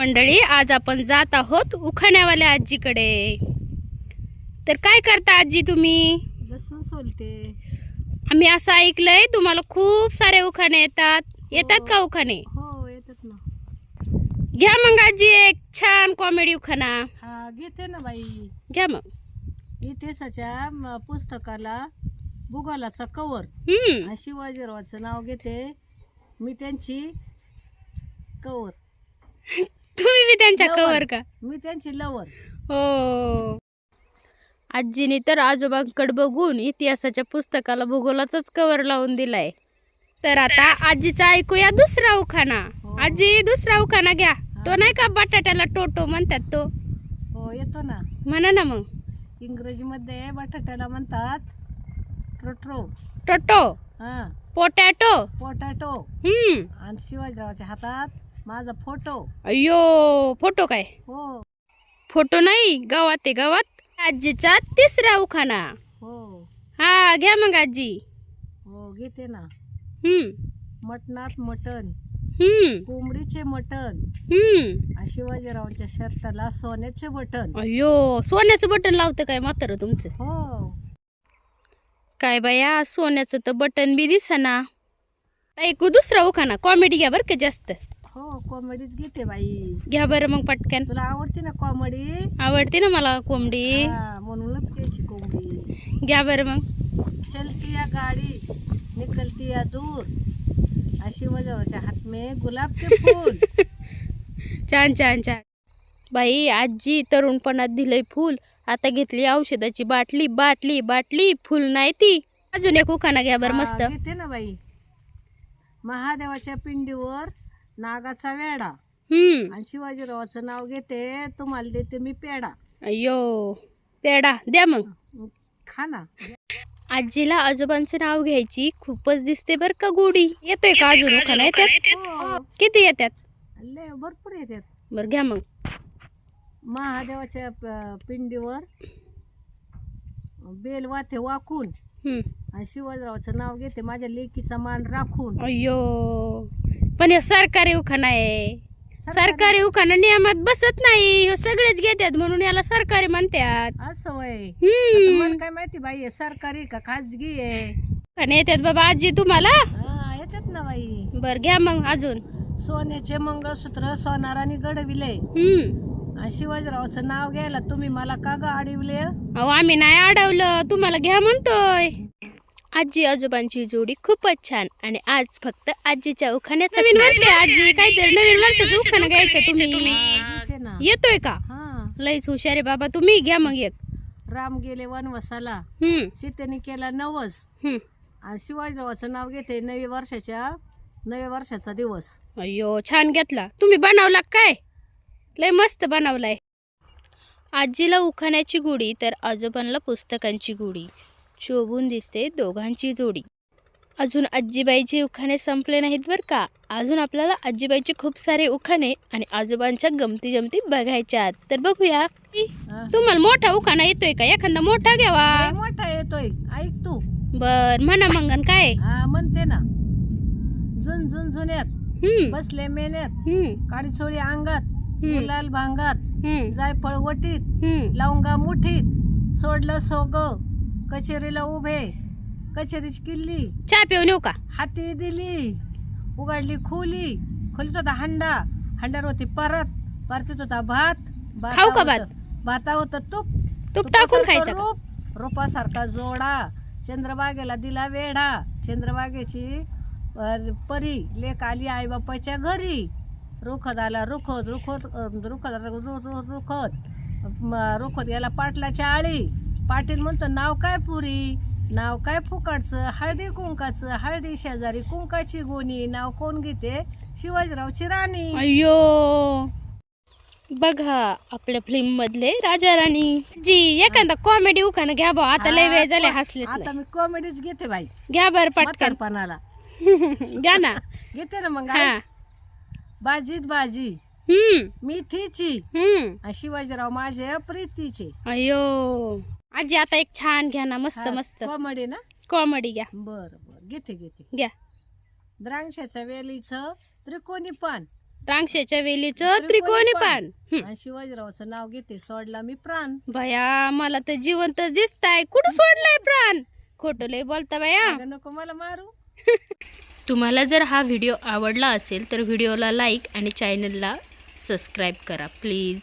मंडळी, आज आपण जात आहोत उखाण्यावाल्या आजीकडे. तर काय करता आजी तुम्ही? लसूण सोलते. आम्ही असं ऐकलंय तुम्हाला खूप सारे उखाणे येतात का उखाणे? हो येतात ना. घ्या मग आजी एक छान कॉमेडी उखाणा. हा घेते ना बाई. घ्या मग. इतिहासाच्या पुस्तकाला भूगोलाचा कवर आणि शिवाजीरावाचं नाव घेते मी, त्यांची कवर. तुम्ही बी त्यांच्या लवर. कवर का? मी त्यांची लवर. हो. आजीने तर आजोबांकडे बघून इतिहासाच्या पुस्तकाला भूगोलाचाच कवर लावून दिलाय. तर आता आजीचा ऐकूया दुसरा उखाणा. हो. आजी दुसरा उखाणा घ्या. तो नाही का बटाट्याला टोटो म्हणतात तो? हो येतो ना. म्हणा ना मग. इंग्रजीमध्ये बटाट्याला म्हणतात ट्रोट्रो. टोटो, हा पोटॅटो. पोटॅटो. हम्म. आणि शिवाजीरावाच्या हातात माझा फोटो. अयो, फोटो काय? हो फोटो नाही, गावात आहे गावात. आजीचा तिसरा उखाणा. हो हा घ्या मग आजी. हो घेते ना. हम्म मटणात मटण, हम्म कोंबडीचे मटण हम्म. आणि शिवाजीरावांच्या शर्टाला सोन्याचे बटन. अयो, सोन्याचं बटन लावतं काय म्हातारं तुमचं? हो काय बाया, सोन्याचं तर बटन बी दिसना. ऐकू दुसरा उखाणा. कॉमेडी घ्या बरं का जास्त. हो कॉमेडीच घेते बाई. घ्या बरं मग पटकन. तुला आवडते ना कॉमेडी? आवडते ना मला कोंबडी. म्हणूनच घ्यायची कोंबडी. घ्या बरं मग. चलती या गाडी निकलती या दूर आणि शिवाजीरावाच्या हात में गुलाब के फूल. छान छान छान. बाई, आजी तरुणपणात दिलंय फुल, आता घेतली औषधाची बाटली. बाटली बाटली फुल नाही ती. अजून एक उखाणा घ्या बरं मस्त. घेते ना बाई. महादेवाच्या पिंडीवर नागाचा वेडा आणि शिवाजीरावाचं नाव घेते, तुम्हाला देते मी पेडा. अयो, पेडा द्या मग. खा ना. आजीला आजोबांचं नाव घ्यायची खूपच दिसते बर का गोडी. येतोय का अजून उखाणा? येतात? किती येतात? लय भरपूर येतात. बरं घ्या मग. महादेवाच्या पिंडीवर बेल वाथे वाकून आणि शिवाजीरावाचं नाव घेते, माझ्या लेकीचा मान राखून. अयो, पण हे सरकारी उखाणा आहे. सरकारी उखाणा नियमात बसत नाही. हे सगळेच घेतात म्हणून याला सरकारी म्हणतात. असं वय. हम्म. मला काय माहिती बाई हे सरकारी का खाजगी आहे. उखाणे येतात बाबा आजी तुम्हाला? येतात ना बाई. बर घ्या मग अजून. सोन्याचे मंगळसूत्र सोनाराने घडविले आणि शिवाजीरावाचं नाव घ्यायला तुम्ही मला का ग अडविले? अहो, आम्ही नाही अडवलं, तुम्हाला घ्या म्हणतोय. आजी आजोबांची जोडी खूपच छान. आणि आज फक्त आजीच्या उखाण्याचं नवीन वर्ष आहे. आजी काहीतरी नवीन वर्षाचं उखाणं घ्यायचं तुम्ही. घेते ना. येतोय का? हा. लईच हुशार आहे बाबा तुम्ही. घ्या मग एक. राम गेले वनवासाला, सीतेने केला नवस आणि शिवाजीरावाचं नाव घेते नव्या वर्षाचा दिवस. अयो, छान घेतला. तुम्ही बनवला काय? लय मस्त बनवलाय. आजीला उखाण्याची गोडी तर आजोबांना पुस्तकांची गोडी. शोभून दिसते दोघांची जोडी. अजून आजीबाईचे उखाणे संपले नाहीत बरं का. अजून आपल्याला आजीबाईचे खूप सारे उखाणे आणि आजोबांच्या गमती जमती बघायच्यात. तर बघूया. तुम्हाला मोठा उखाणा येतोय का? एखादा मोठा घ्यावा. मोठा येतोय, ऐक तू. बर म्हणा मंगन. काय म्हणते ना. झुन झुन झुन्यात बसले मेन्यात, काळी चोळी अंगात, गुलाल भांगात, जायफळ वटीत, लवंगा मुठीत, सोडलं सोग कचेरीला उभे, कचेरीची किल्ली, चहा पिऊन येऊ का? हाती दिली, उघडली खोलीत होता हंडा, हंड्यावर होती परतीत होता भात, खाऊ का भात? भाता होतं तूप टाकून खायचं का? रूपासारखा जोडा, चंद्रबागेला दिला वेढा, चंद्रबागेची परी लेक आली आई बापाच्या घरी, रुखत आला रुखत गेला पाटलाच्या आळी, पाटील म्हणतो नाव काय पुरी, नाव काय फुकाटचं, हळदी कुंकाचं, हळदी शेजारी कुंकाची गोणी, नाव कोण घेते, शिवाजीरावची राणी. अयो, बघा आपल्या फिल्म मधले राजा राणी. जी एखादा कॉमेडी उखाणं घ्या बा. आता लय वेळ झाले हसलेच आता नाही. मी कॉमेडीच घेते बाई. घ्या बर पटकन. म्हातारपणाला घ्या ना. घेते ना मग. हा. बाजीत बाजी मिथीची आणि शिवाजीराव माझ्या प्रीतीचे. अयो आजी आता एक छान घ्या ना. मस्त मस्त कॉमेडी ना. कॉमेडी घ्या. बर घेते घ्या. द्राक्षाच्या वेलीचं त्रिकोणी पान, रांगशेच्या वेलीचं त्रिकोणी पान. आणि शिवाजीरावाचं नाव घेते सोडला मी प्राण. भया मला तर जिवंत दिसताय, कुठं सोडलाय प्राण? खोटं लय बोलता बाया. अगं नको मला मारू. तुम्हाला जर हा व्हिडिओ आवडला असेल तर व्हिडिओला लाईक आणि चॅनलला सबस्क्राईब करा प्लीज.